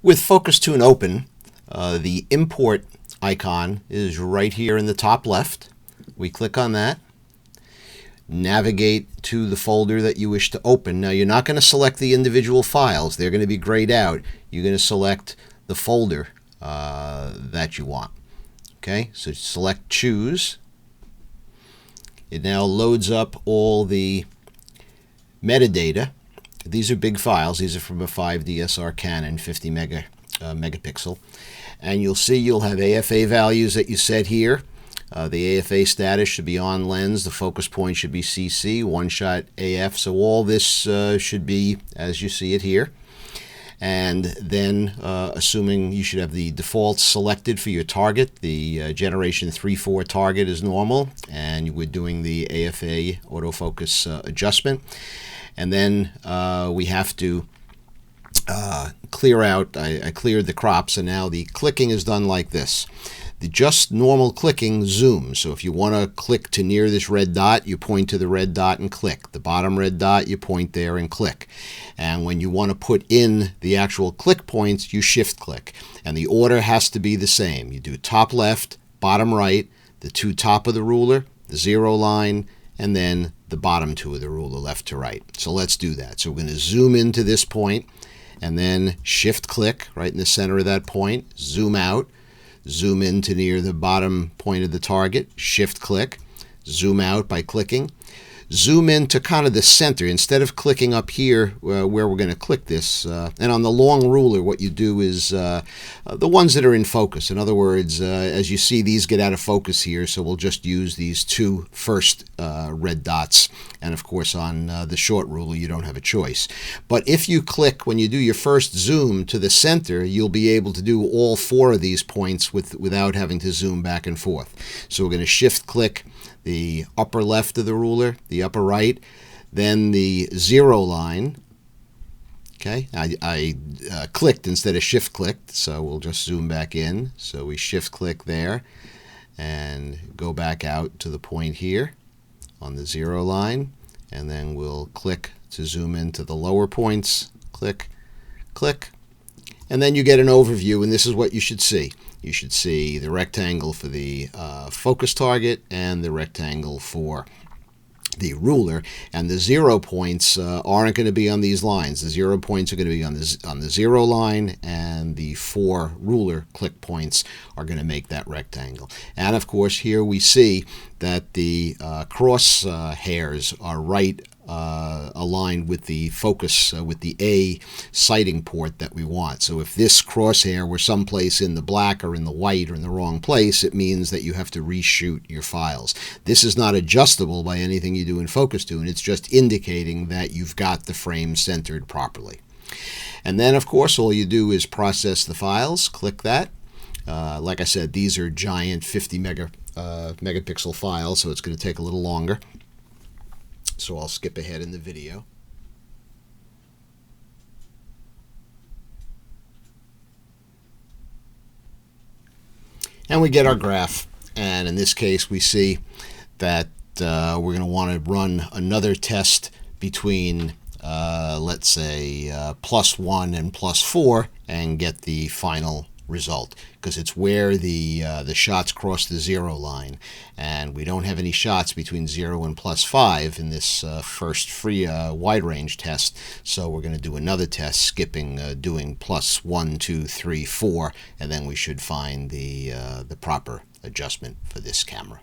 With FocusTune open, the import icon is right here in the top left. We click on that, navigate to the folder that you wish to open. Now you're not going to select the individual files. They're going to be grayed out. You're going to select the folder that you want. Okay, so select Choose. It now loads up all the metadata. These are big files. These are from a 5 DSR Canon 50 megapixel. And you'll see you'll have AFA values that you set here. The AFA status should be on lens. The focus point should be CC, one-shot AF. So all this should be as you see it here. And then, assuming you should have the defaults selected for your target, the generation 3.4 target is normal, and we're doing the AFA autofocus adjustment. And then we have to clear out, I cleared the crops, and now the clicking is done like this. The just normal clicking zooms. So if you want to click to near this red dot, you point to the red dot and click. The bottom red dot, you point there and click. And when you want to put in the actual click points, you shift click. And the order has to be the same. You do top left, bottom right, the two top of the ruler, the 0 line, and then the bottom two of the ruler, left to right. So let's do that. So we're going to zoom into this point and then shift click right in the center of that point, zoom out, zoom in to near the bottom point of the target, shift click, zoom out by clicking, zoom in to kind of the center instead of clicking up here where we're going to click this. And on the long ruler, what you do is the ones that are in focus. In other words, as you see, these get out of focus here, so we'll just use these two first red dots. And of course, on the short ruler, you don't have a choice. But if you click, when you do your first zoom to the center, you'll be able to do all 4 of these points without having to zoom back and forth. So we're going to shift click the upper left of the ruler, the upper right, then the 0 line. Okay, I clicked instead of shift clicked, so we'll just zoom back in. So we shift click there and go back out to the point here on the 0 line, and then we'll click to zoom into the lower points. Click, click, and then you get an overview, and this is what you should see. You should see the rectangle for the focus target and the rectangle for the ruler, and the 0 points aren't going to be on these lines. The 0 points are going to be on the 0 line, and the 4 ruler click points are going to make that rectangle. And of course, here we see that the cross hairs are right aligned with the focus, with the A sighting port that we want. So if this crosshair were someplace in the black or in the white or in the wrong place, it means that you have to reshoot your files. This is not adjustable by anything you do in FocusTune. It's just indicating that you've got the frame centered properly. And then, of course, all you do is process the files. Click that. Like I said, these are giant 50 megapixel files, so it's going to take a little longer. So I'll skip ahead in the video. And we get our graph. And in this case, we see that we're going to want to run another test between, let's say, +1 and +4 and get the final result, because it's where the shots cross the 0 line, and we don't have any shots between 0 and +5 in this first free wide range test. So we're going to do another test, skipping doing +1, 2, 3, 4, and then we should find the proper adjustment for this camera.